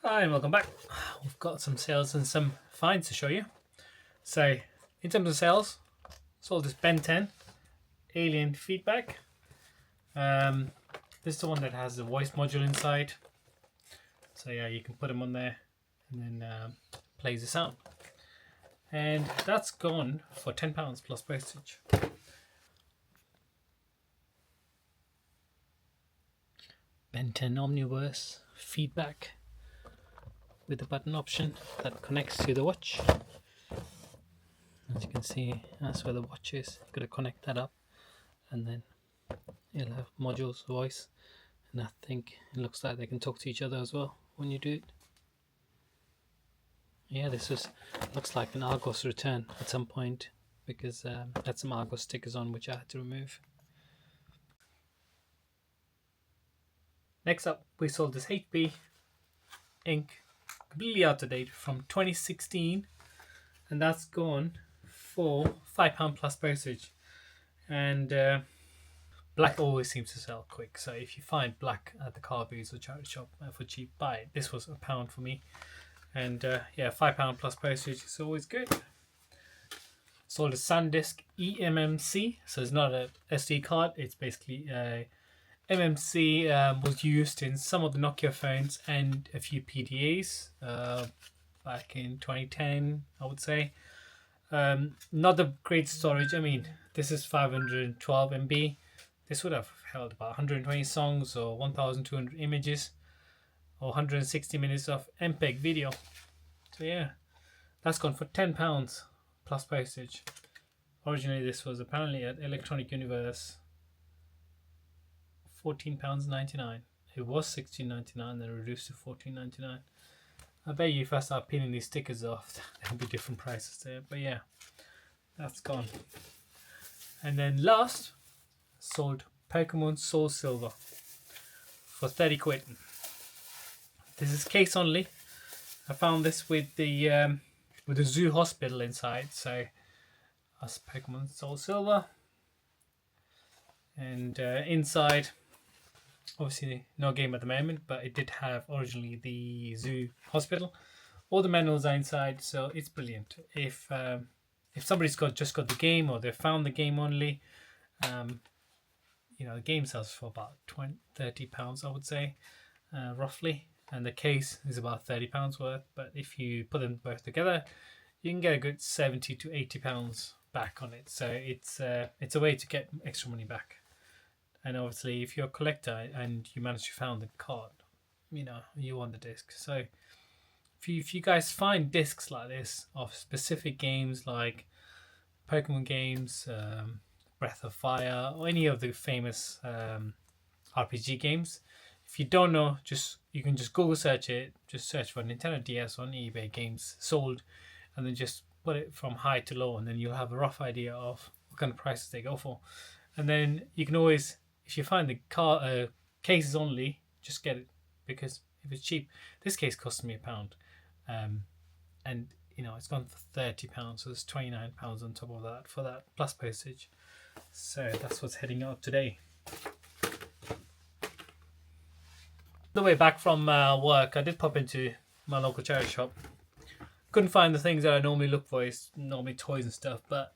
Hi and welcome back. We've got some sales and some finds to show you. So in terms of sales, sold this Ben 10 Alien Feedback. This is the one that has the voice module inside. So yeah, you can put them on there and then plays the sound. And that's gone for £10 plus postage. Ben 10 Omniverse Feedback with the button option that connects to the watch. As you can see, that's where the watch is. You've got to connect that up, and then it'll have modules, voice, and I think it looks like they can talk to each other as well when you do it. Yeah, this looks like an Argos return at some point because had some Argos stickers on which I had to remove. Next up, we sold this HB ink, completely out of date, from 2016, and that's gone for £5 plus postage. And black always seems to sell quick, so if you find black at the car booths or charity shop for cheap, buy it. This was £1 for me, and yeah, £5 plus postage is always good. Sold a SanDisk eMMC, so it's not a SD card, it's basically a MMC. Was used in some of the Nokia phones and a few PDAs back in 2010, I would say. Not the great storage. I mean, this is 512 MB. This would have held about 120 songs or 1,200 images or 160 minutes of MPEG video. So yeah, that's gone for £10 plus postage. Originally, this was apparently at Electronic Universe £14.99. It was £16.99, then reduced to £14.99. I bet you if I start peeling these stickers off, there'll be different prices there. But yeah, that's gone. And then last, sold Pokemon Soul Silver for 30 quid. This is case only. I found this with the zoo hospital inside. So that's Pokemon Soul Silver. And inside, obviously no game at the moment, but it did have originally the zoo hospital. All the manuals are inside, so it's brilliant. If somebody's just got the game, or they found the game only, the game sells for about £30, I would say, roughly, and the case is about £30 worth. But if you put them both together, you can get a good £70 to £80 back on it. So it's a way to get extra money back. And obviously, if you're a collector and you manage to find the card, you want the disc. So if you guys find discs like this of specific games like Pokemon games, Breath of Fire, or any of the famous RPG games, if you don't know, you can just Google search it. Just search for Nintendo DS on eBay games sold, and then just put it from high to low, and then you'll have a rough idea of what kind of prices they go for. And then you can always, if you find the cases only, just get it, because if it's cheap, this case cost me £1, and it's gone for £30, so there's £29 on top of that for that plus postage. So that's what's heading out today. The way back from work, I did pop into my local charity shop. Couldn't find the things that I normally look for. It's normally toys and stuff, but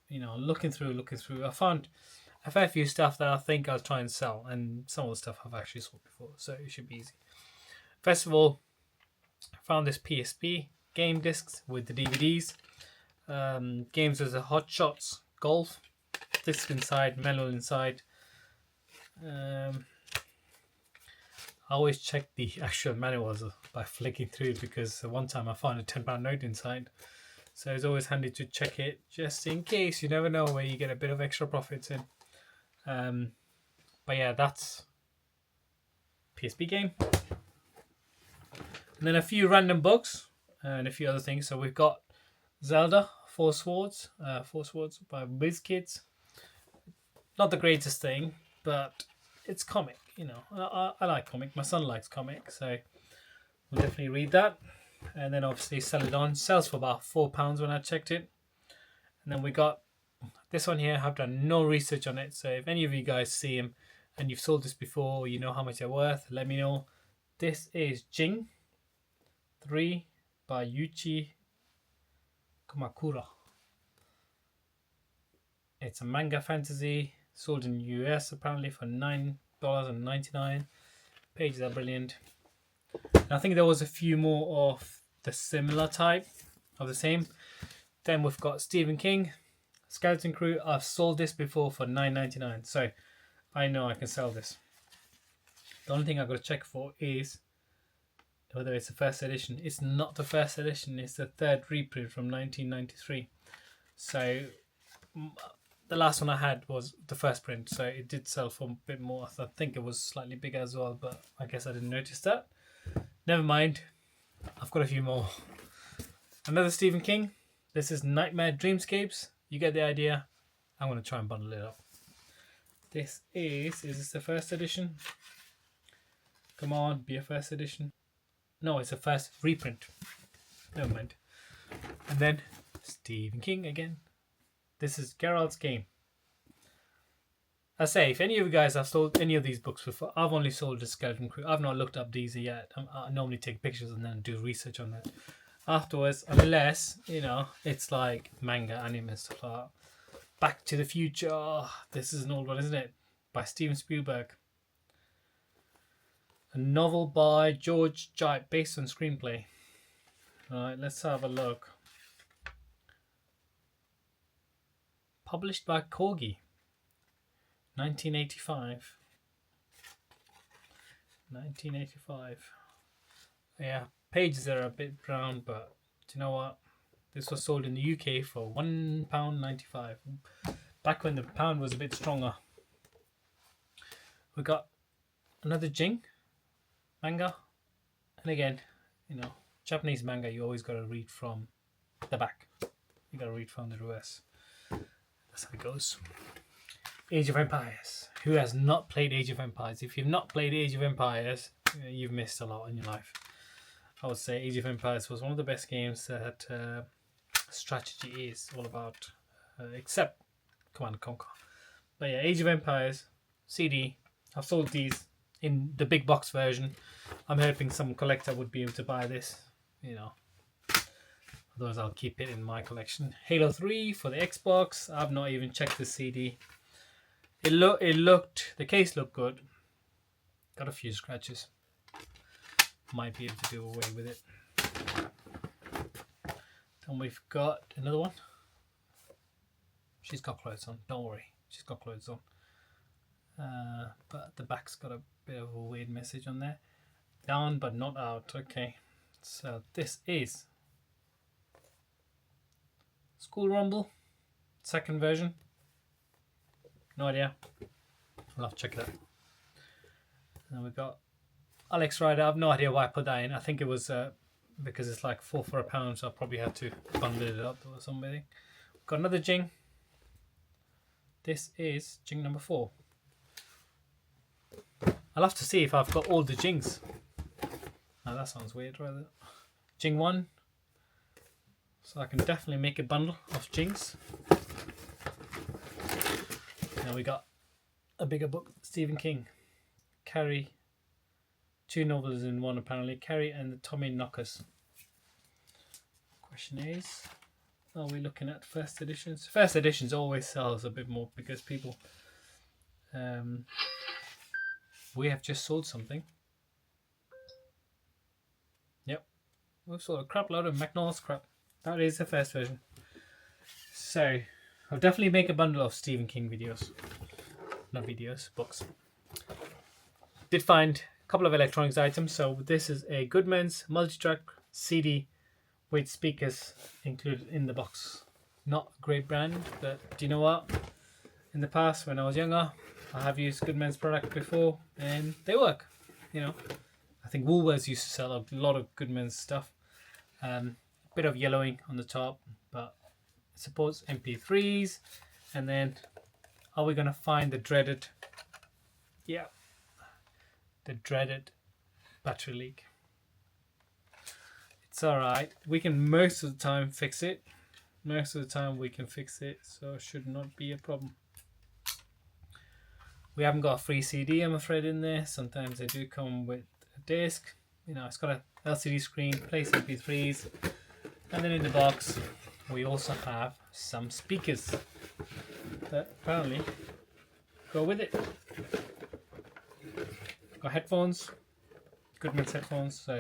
looking through, I found a fair few stuff that I think I'll try and sell, and some of the stuff I've actually sold before, so it should be easy. First of all, I found this PSP game discs with the DVDs. Games as a Hot Shots Golf, disc inside, manual inside. I always check the actual manuals by flicking through, because one time I found a £10 note inside. So it's always handy to check it, just in case. You never know where you get a bit of extra profits in. But yeah, that's PSP game. And then a few random books and a few other things. So we've got Zelda Four Swords by WizKids. Not the greatest thing, but it's comic. I like comic. My son likes comic, so we'll definitely read that. And then obviously Sell It On sells for about £4 when I checked it. And then we got this one here. I've done no research on it, so if any of you guys see him and you've sold this before, or you know how much they're worth, let me know. This is Jing. 3 by Yuichi Kumakura. It's a manga fantasy, sold in the US apparently for $9.99. Pages are brilliant. And I think there was a few more of the similar type of the same. Then we've got Stephen King, Skeleton Crew. I've sold this before for $9.99, so I know I can sell this. The only thing I've got to check for is whether it's the first edition. It's not the first edition, it's the third reprint from 1993. So the last one I had was the first print, so it did sell for a bit more. I think it was slightly bigger as well, but I guess I didn't notice that. Never mind, I've got a few more. Another Stephen King. This is Nightmare Dreamscapes. You get the idea. I'm going to try and bundle it up. This is this the first edition? Come on, be a first edition. No, it's a first reprint. Never mind. And then Stephen King again. This is Geralt's Game. I say, if any of you guys have sold any of these books before, I've only sold the Skeleton Crew. I've not looked up these yet. I normally take pictures and then do research on that afterwards, unless, you know, it's like manga, anime, stuff like that. Back to the Future. This is an old one, isn't it? By Steven Spielberg. A novel by George Gipe based on screenplay. Alright, let's have a look. Published by Corgi. 1985. 1985. Yeah, pages are a bit brown, but do you know what? This was sold in the UK for £1.95. Back when the pound was a bit stronger. We got another Jing manga. And again, you know, Japanese manga, you always got to read from the back. You got to read from the reverse. That's how it goes. Age of Empires. Who has not played Age of Empires? If you've not played Age of Empires, you've missed a lot in your life. I would say Age of Empires was one of the best games that strategy is all about, except Command and Conquer. But yeah, Age of Empires CD. I've sold these in the big box version. I'm hoping some collector would be able to buy this, you know. Otherwise, I'll keep it in my collection. Halo 3 for the Xbox. I've not even checked the CD. The case looked good. Got a few scratches. Might be able to do away with it. Then we've got another one. She's got clothes on. Don't worry, she's got clothes on. But the back's got a bit of a weird message on there. Down but not out. Okay, so this is School Rumble, second version. No idea. I'll have to check it out. And we've got Alex Rider. I've no idea why I put that in. I think it was because it's like 4 for £1, so I probably had to bundle it up or something. We've got another Jing. This is Jing number 4. I'll have to see if I've got all the Jings. Now that sounds weird, rather. Jing 1. So I can definitely make a bundle of Jings. Now we got a bigger book, Stephen King. Carrie. 2 novels in one apparently. Carrie and the Tommy Knockers. Question is, are we looking at first editions? First editions always sells a bit more because people... we have just sold something. Yep. We've sold a crap load of McNaugh's crap. That is the first version. So, I'll definitely make a bundle of Stephen King videos. Not videos, books. Did find a couple of electronics items. So this is a Goodman's multi-track CD with speakers included in the box. Not a great brand, but do you know what? In the past, when I was younger, I have used Goodman's product before and they work. You know, I think Woolworths used to sell a lot of Goodman's stuff. Bit of yellowing on the top, but it supports MP3s. And then, are we gonna find the dreaded? Yeah, the dreaded battery leak. It's all right. We can most of the time fix it. Most of the time we can fix it, so it should not be a problem. We haven't got a free CD, I'm afraid, in there. Sometimes they do come with a disc. you know, it's got a LCD screen, plays MP3s, and then in the box we also have some speakers that apparently go with it. Got headphones, Goodman's headphones, so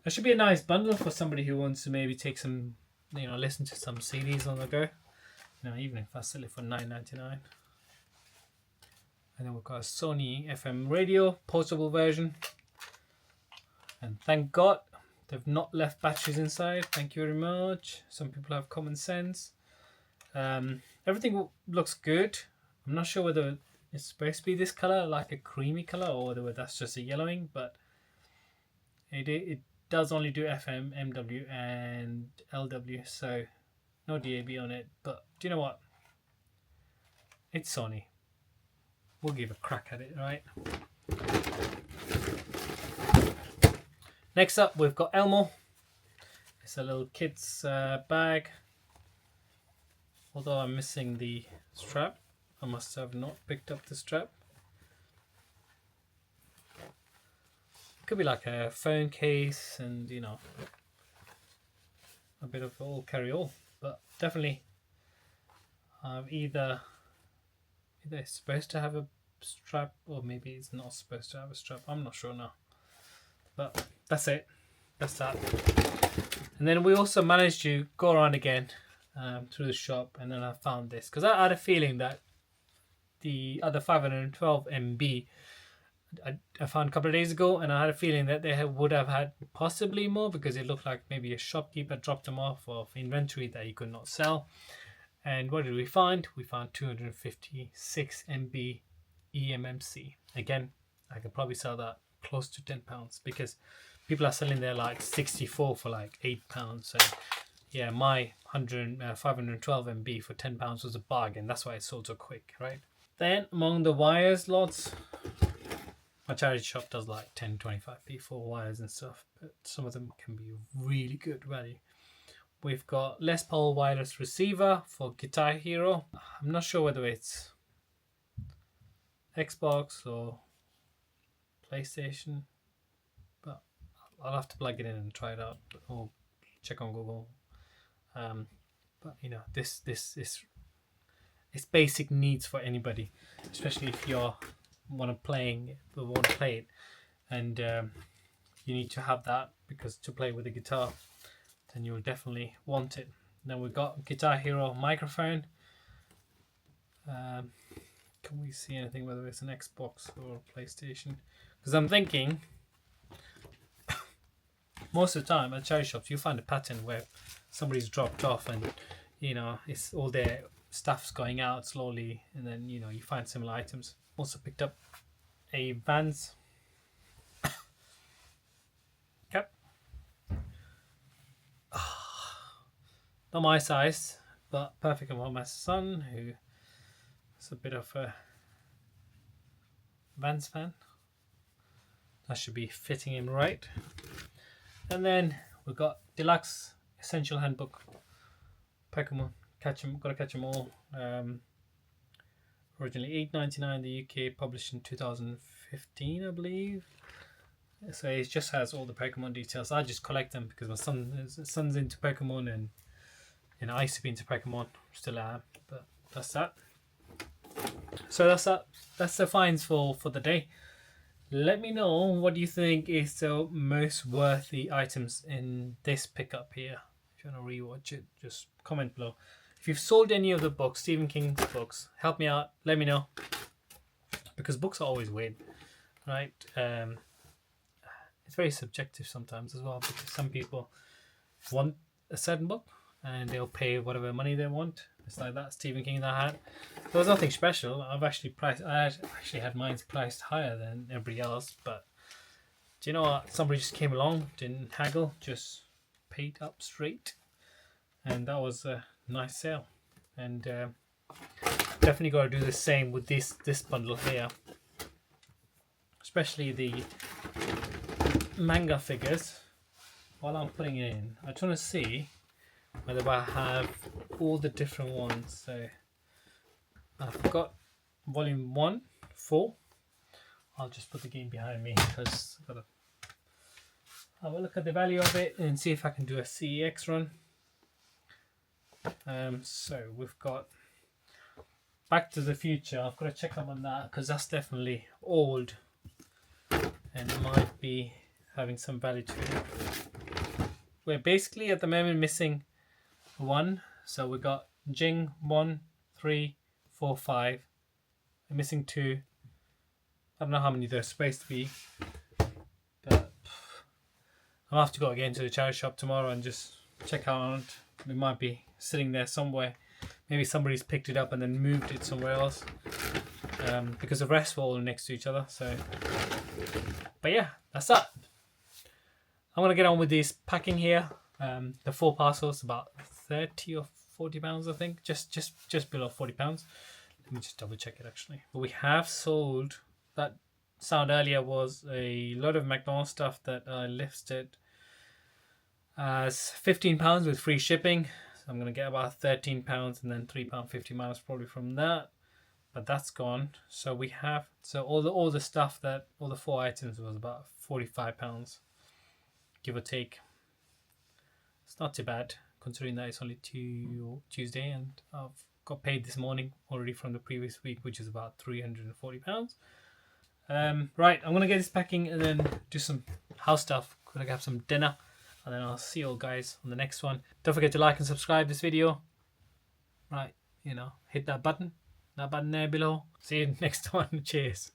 that should be a nice bundle for somebody who wants to maybe take some, you know, listen to some CDs on the go. You know, even if I sell it for $9.99. And then we've got a Sony FM radio, portable version. And thank God they've not left batteries inside. Thank you very much. Some people have common sense. Everything looks good. I'm not sure whether it's supposed to be this color, like a creamy color, or whether that's just a yellowing, but it does only do FM, MW, and LW, so no DAB on it. But do you know what? It's Sony. We'll give a crack at it, right? Next up, we've got Elmo. It's a little kid's bag. Although I'm missing the strap. I must have not picked up the strap. It could be like a phone case and, you know, a bit of all carry all. But definitely either it's supposed to have a strap or maybe it's not supposed to have a strap. I'm not sure now. But that's it. That's that. And then we also managed to go around again through the shop, and then I found this because I had a feeling that the other 512 MB I found a couple of days ago, and I had a feeling that they would have had possibly more because it looked like maybe a shopkeeper dropped them off of inventory that he could not sell. And what did we find? We found 256 MB eMMC. Again, I could probably sell that close to £10 because people are selling there like 64 for like £8. So yeah, my 512 MB for £10 was a bargain. That's why it sold so quick, right? Then among the wires lots, my charity shop does like 10-25p for wires and stuff, but some of them can be really good value. We've got Les Paul wireless receiver for Guitar Hero. I'm not sure whether it's Xbox or PlayStation, but I'll have to plug it in and try it out or check on Google. But you know, this is it's basic needs for anybody, especially if you want to play it, and you need to have that because to play with the guitar, then you'll definitely want it. Then we've got Guitar Hero microphone. Can we see anything whether it's an Xbox or PlayStation? Because I'm thinking most of the time at charity shops you find a pattern where somebody's dropped off and you know it's all their stuff's going out slowly, and then you know you find similar items. Also picked up a Vans cap. Not my size, but perfect for my son, who is a bit of a Vans fan. That should be fitting him right. And then we've got Deluxe Essential Handbook, Pokemon. Gotta catch them all. Originally $8.99 in the UK, published in 2015, I believe. So it just has all the Pokemon details. I just collect them because my son's into Pokemon, and you know I used to be into Pokemon, still am. But that's that. So that's that. That's the finds for the day. Let me know what you think is the most worthy items in this pickup here. If you want to rewatch it, just comment below. If you've sold any of the books, Stephen King's books, help me out. Let me know, because books are always weird, right? It's very subjective sometimes as well, because some people want a certain book and they'll pay whatever money they want. It's like that Stephen King that I had. There was nothing special. I actually had mine priced higher than everybody else, but do you know what? Somebody just came along, didn't haggle, just paid up straight, and that was a nice sale. And definitely got to do the same with this bundle here, especially the manga figures. While I'm putting it in, I just want to see whether I have all the different ones. So I've got volume 1, 4. I'll just put the game behind me because I've got to have a look at the value of it and see if I can do a CEX run. So we've got Back to the Future. I've got to check up on that because that's definitely old and it might be having some value to it. We're basically at the moment missing 1. So we got Jing 1, 3, 4, 5. We're missing 2. I don't know how many there's supposed to be, but I'll have to go again to the charity shop tomorrow and just check out. It might be sitting there somewhere. Maybe somebody's picked it up and then moved it somewhere else, because the rest were all next to each other. So, but yeah, that's that. I'm gonna get on with this packing here. The 4 parcels, about 30 or 40 pounds, I think, just below 40 pounds. Let me just double check it actually. But we have sold. That sound earlier was a lot of McDonald's stuff that I listed as £15 with free shipping. So I'm gonna get about £13 and then £3.50 minus probably from that. But that's gone. So we have all the stuff that all the 4 items was about £45, give or take. It's not too bad considering that it's only Tuesday and I've got paid this morning already from the previous week, which is about £340. Right, I'm gonna get this packing and then do some house stuff. Gonna have some dinner and then I'll see you all guys on the next one. Don't forget to like and subscribe this video. Right, hit that button there below. See you next one. Cheers.